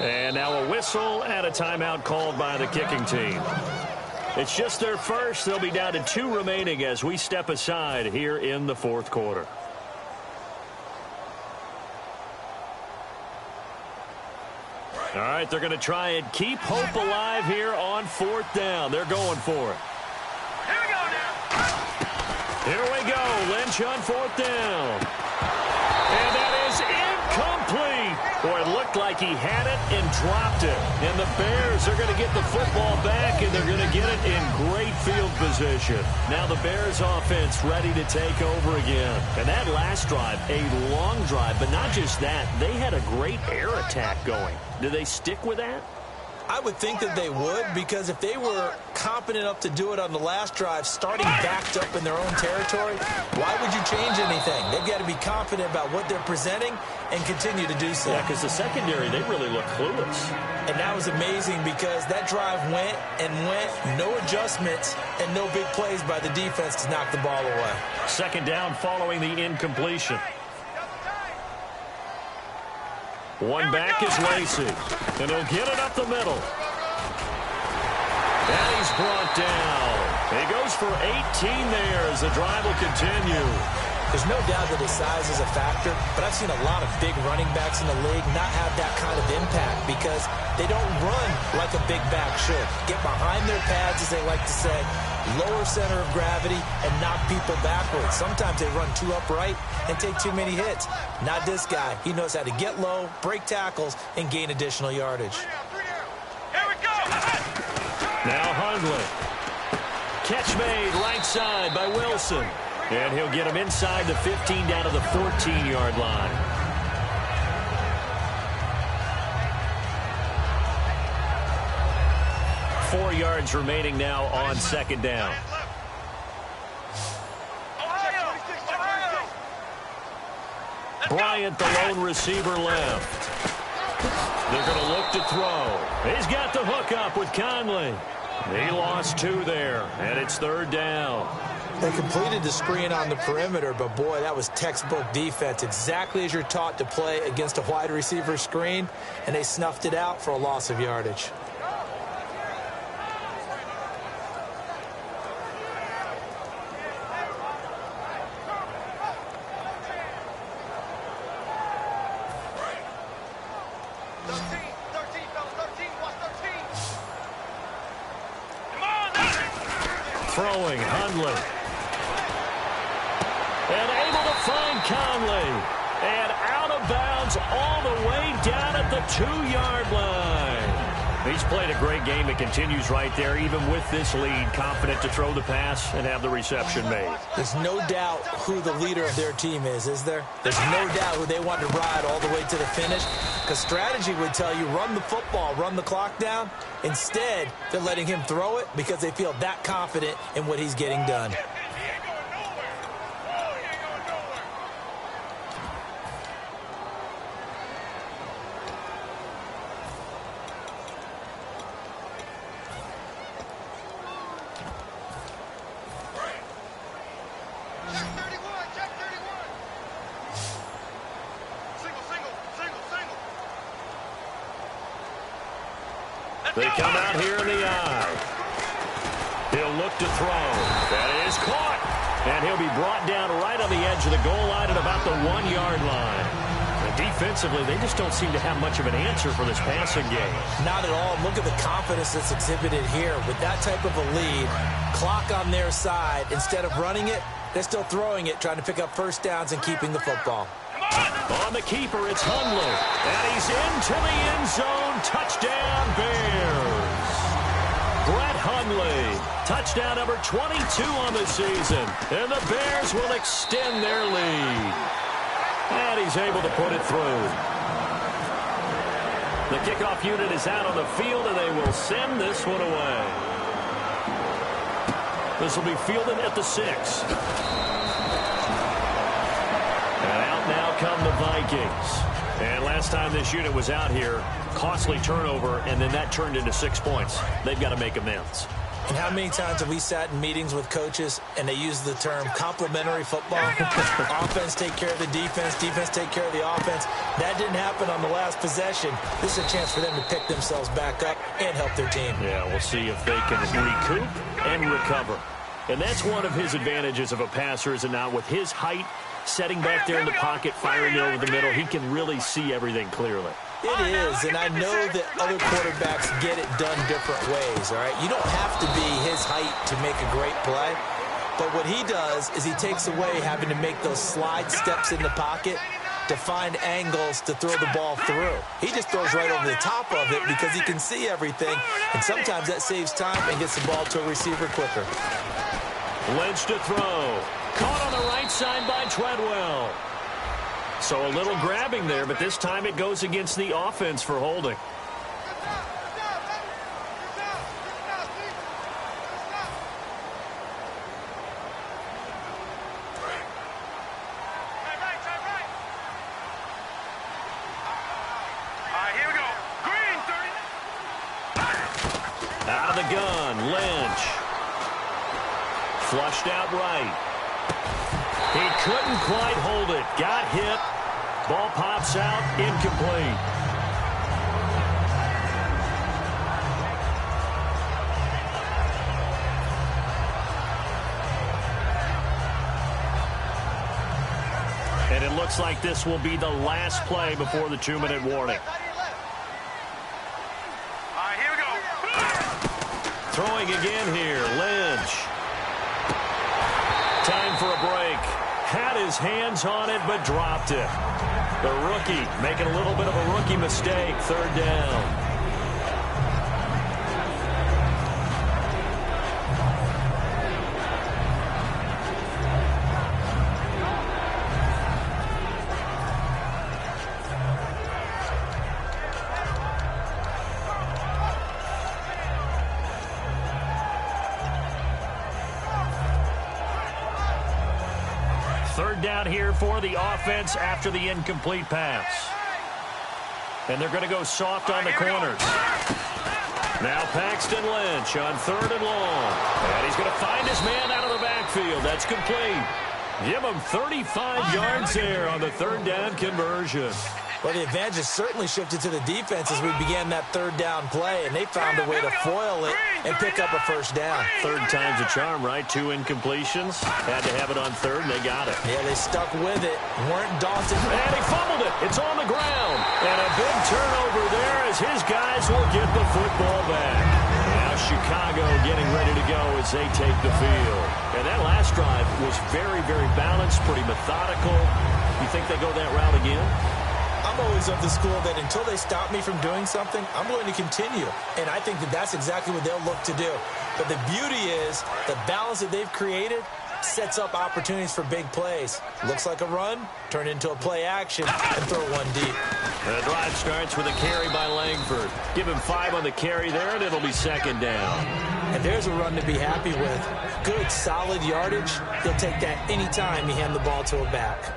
And now a whistle and a timeout called by the kicking team. It's just their first. They'll be down to 2 remaining as we step aside here in the fourth quarter. All right, they're going to try and keep hope alive here on 4th down. They're going for it. Here we go now. Here we go. Lynch on 4th down. And that is incomplete. Boy, it looked like he had it and dropped it. And the Bears are going to get the football back, and they're going to get it in great field position. Now the Bears offense ready to take over again. And that last drive, a long drive, but not just that. They had a great air attack going. Do they stick with that? I would think that they would, because if they were competent enough to do it on the last drive, starting backed up in their own territory, why would you change anything? They've got to be confident about what they're presenting and continue to do so. Yeah, because the secondary, they really look clueless. And that was amazing because that drive went and went, no adjustments, and no big plays by the defense to knock the ball away. 2nd down following the incompletion. One back is Lacey, and he'll get it up the middle. And he's brought down. He goes for 18 there as the drive will continue. There's no doubt that his size is a factor, but I've seen a lot of big running backs in the league not have that kind of impact because they don't run like a big back should. Get behind their pads, as they like to say, lower center of gravity, and knock people backwards. Sometimes they run too upright and take too many hits. Not this guy. He knows how to get low, break tackles, and gain additional yardage. Here we go. Now Hundley. Catch made right side by Wilson. And he'll get him inside the 15 down to the 14-yard line. Four yards remaining now on 2nd down. Bryant, the lone receiver, left. They're going to look to throw. He's got the hook up with Conley. He lost 2 there, and it's 3rd down. They completed the screen on the perimeter, but boy, that was textbook defense. Exactly as you're taught to play against a wide receiver screen, and they snuffed it out for a loss of yardage. Throwing, Hundley. And able to find Conley. And out of bounds all the way down at the 2-yard line. He's played a great game. It continues right there, even with this lead. Confident to throw the pass and have the reception made. There's no doubt who the leader of their team is there? There's no doubt who they want to ride all the way to the finish. Because strategy would tell you, run the football, run the clock down. Instead, they're letting him throw it because they feel that confident in what he's getting done. They come out here in the eye. He'll look to throw. That is caught. And he'll be brought down right on the edge of the goal line at about the 1-yard line. And defensively, they just don't seem to have much of an answer for this passing game. Not at all. Look at the confidence that's exhibited here. With that type of a lead, clock on their side, instead of running it, they're still throwing it, trying to pick up first downs and keeping the football. On the keeper, it's Hundley. And he's into the end zone. Touchdown, Bears. Brett Hundley. Touchdown number 22 on the season. And the Bears will extend their lead. And he's able to put it through. The kickoff unit is out on the field, and they will send this one away. This will be fielded at the 6. And out now come the Vikings. And last time this unit was out here, costly turnover, and then that turned into 6 points. They've got to make amends. And how many times have we sat in meetings with coaches and they use the term complementary football? Offense take care of the defense, defense take care of the offense. That didn't happen on the last possession. This is a chance for them to pick themselves back up and help their team. Yeah, we'll see if they can recoup and recover. And that's one of his advantages of a passer, is it not? With his height, setting back there in the pocket, firing it over the middle, he can really see everything clearly. It is, and I know that other quarterbacks get it done different ways, all right? You don't have to be his height to make a great play, but what he does is he takes away having to make those slide steps in the pocket to find angles to throw the ball through. He just throws right over the top of it because he can see everything, and sometimes that saves time and gets the ball to a receiver quicker. Lynch to throw. Caught on the right side by Treadwell. So a little grabbing there, but this time it goes against the offense for holding. Here we go. Green, 30. Out of the gun, Lynch. Flushed out right. He couldn't quite hold it. Got hit. Ball pops out. Incomplete. And it looks like this will be the last play before the 2-minute warning. Here we go. Throwing again here. Lynch. Time for a break. Had his hands on it, but dropped it. The rookie making a little bit of a rookie mistake. 3rd down. Third down here for the offense after the incomplete pass. And they're going to go soft on the corners. Now Paxton Lynch on 3rd and long. And he's going to find his man out of the backfield. That's complete. Give him 35 yards there on the 3rd down conversion. Well, the advantage has certainly shifted to the defense as we began that 3rd down play, and they found a way to foil it and pick up a 1st down. 3rd time's a charm, right? 2 incompletions. Had to have it on 3rd, and they got it. Yeah, they stuck with it, weren't daunted. And he fumbled it. It's on the ground. And a big turnover there as his guys will get the football back. Now Chicago getting ready to go as they take the field. And that last drive was very, very balanced, pretty methodical. You think they go that route again? I'm always of the school that until they stop me from doing something, I'm going to continue. And I think that that's exactly what they'll look to do. But the beauty is the balance that they've created sets up opportunities for big plays. Looks like a run, turn into a play action, and throw one deep. The drive starts with a carry by Langford. Give him 5 on the carry there, and it'll be 2nd down. And there's a run to be happy with. Good, solid yardage. He'll take that anytime you hand the ball to a back.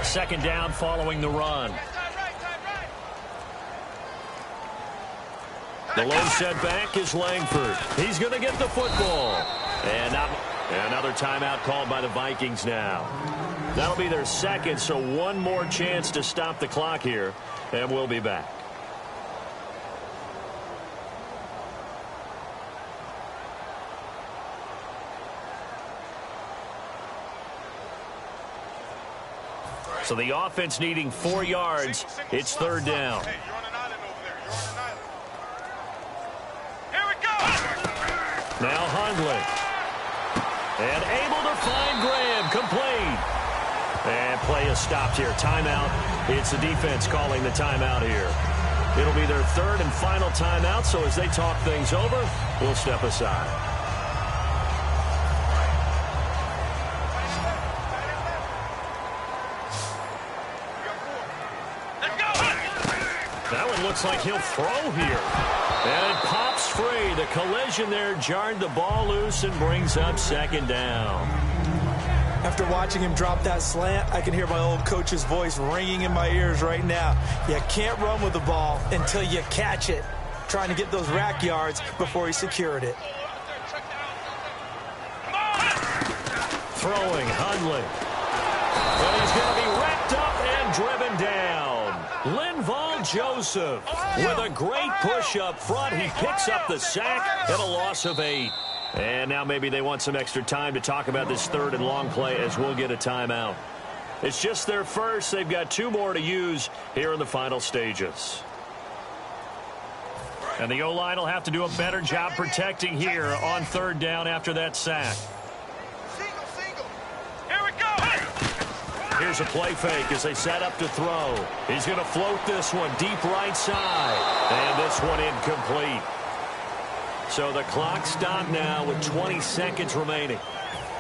Second down following the run. The low setback is Langford. He's going to get the football. And another timeout called by the Vikings now. That'll be their 2nd, so one more chance to stop the clock here. And we'll be back. So the offense needing 4 yards. It's 3rd down. Hey, you're on an island over there. You're on an island. Here we go. Now Hundley. And able to find Graham. Complete. And play is stopped here. Timeout. It's the defense calling the timeout here. It'll be their 3rd and final timeout, so as they talk things over, we'll step aside. That one looks like he'll throw here. And it pops free. The collision there jarred the ball loose and brings up 2nd down. After watching him drop that slant, I can hear my old coach's voice ringing in my ears right now. You can't run with the ball until you catch it. Trying to get those rack yards before he secured it. Throwing, Hundley. And he's going to be wrapped up and driven down. Linval Joseph with a great push up front. He picks up the sack and a loss of 8. And now maybe they want some extra time to talk about this 3rd and long play as we'll get a timeout. It's just their first. They've got 2 more to use here in the final stages. And the O-line will have to do a better job protecting here on 3rd down after that sack. Here we go. Here's a play fake as they set up to throw. He's going to float this one deep right side. And this one incomplete. So the clock stopped now with 20 seconds remaining.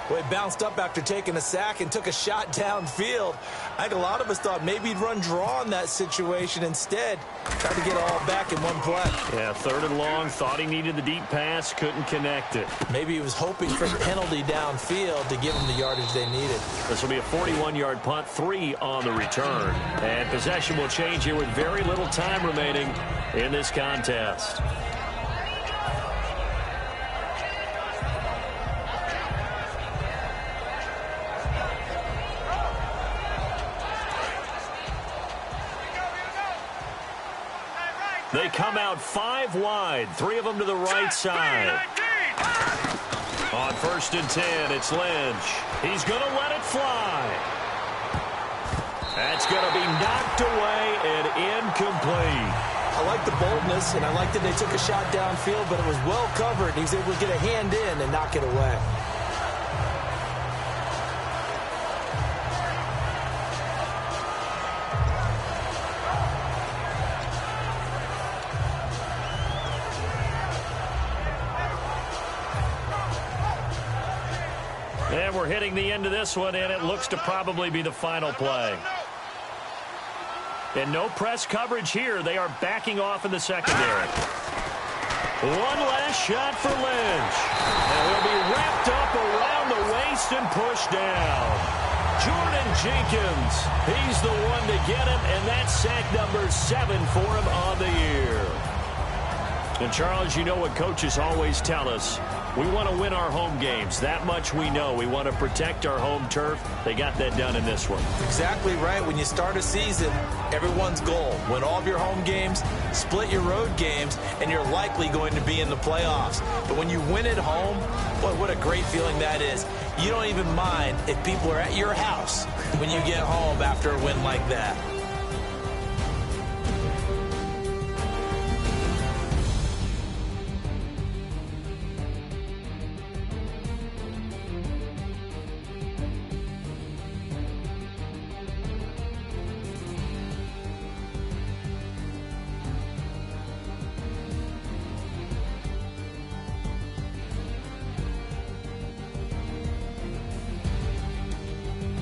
Well, he bounced up after taking a sack and took a shot downfield. I think a lot of us thought maybe he'd run draw in that situation instead. Tried to get it all back in one play. Yeah, 3rd and long. Thought he needed the deep pass. Couldn't connect it. Maybe he was hoping for a penalty downfield to give him the yardage they needed. This will be a 41-yard punt, 3 on the return. And possession will change here with very little time remaining in this contest. They come out 5 wide, 3 of them to the right side. On 1st and 10, it's Lynch. He's going to let it fly. That's going to be knocked away and incomplete. I like the boldness, and I like that they took a shot downfield, but it was well covered. He was able to get a hand in and knock it away. And we're hitting the end of this one, and it looks to probably be the final play. And no press coverage here. They are backing off in the secondary. One last shot for Lynch. And he'll be wrapped up around the waist and pushed down. Jordan Jenkins, he's the one to get him, and that's sack number 7 for him on the year. And, Charles, you know what coaches always tell us. We want to win our home games. That much we know. We want to protect our home turf. They got that done in this one. Exactly right. When you start a season, everyone's goal: win all of your home games, split your road games, and you're likely going to be in the playoffs. But when you win at home, boy, what a great feeling that is. You don't even mind if people are at your house when you get home after a win like that.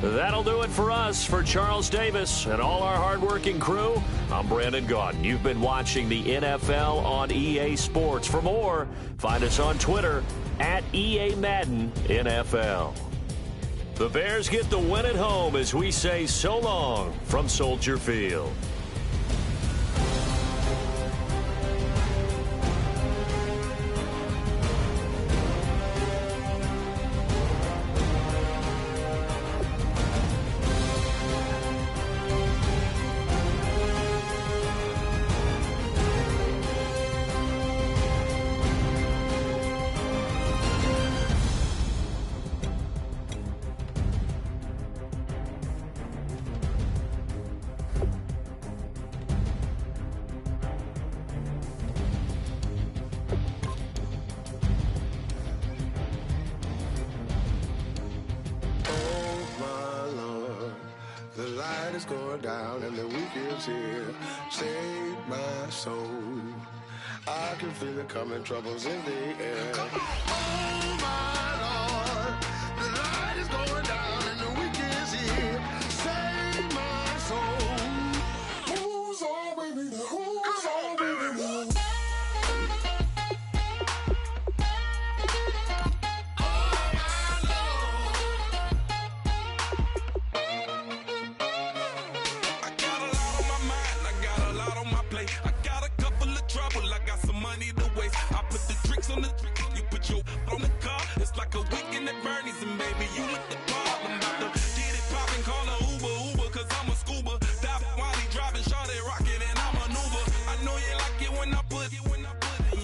That'll do it for us. For Charles Davis and all our hardworking crew, I'm Brandon Gaudin. You've been watching the NFL on EA Sports. For more, find us on Twitter at EA Madden NFL. The Bears get the win at home as we say so long from Soldier Field. Going down and the week is here. Save my soul. I can feel it coming, troubles in the air. Oh my Lord, the light is going down and the week is here. Save my soul. Who's all with me? Who's all with me? on the you put your on the car. It's like a weekend at Bernie's, and baby, you look the part. I'm about to get it poppin', call a Uber, cause I'm a scuba. Dive while he driving, shawty rocket, and I'm an Uber. I know you like it when I put it,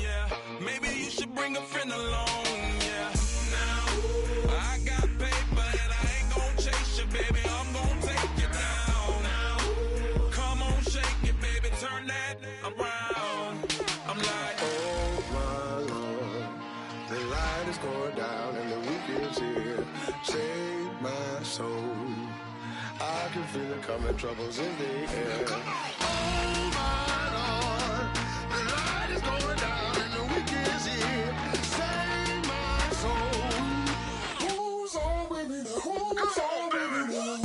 yeah. Maybe you should bring a friend along, yeah. Now, I got paper and I ain't gon' chase you, baby. I'm gon' take you down. Now, come on, shake it, baby. Turn that around. I'm like, Oh my Lord, the light is going down and the weekend's here. Save my soul. I can feel it coming, troubles in the air. Oh my Lord, the light is going down and the weekend's here. Save my soul. Who's on with me? Who's on with me?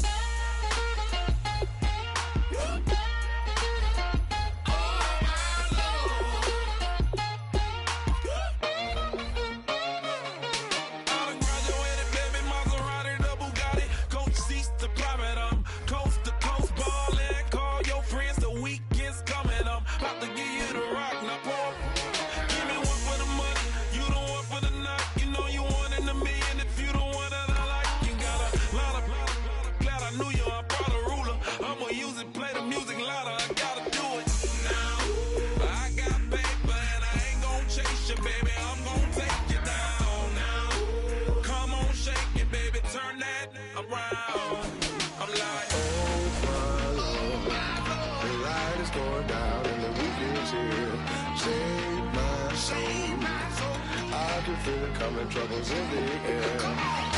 Save my soul. I can feel it coming, troubles in the air.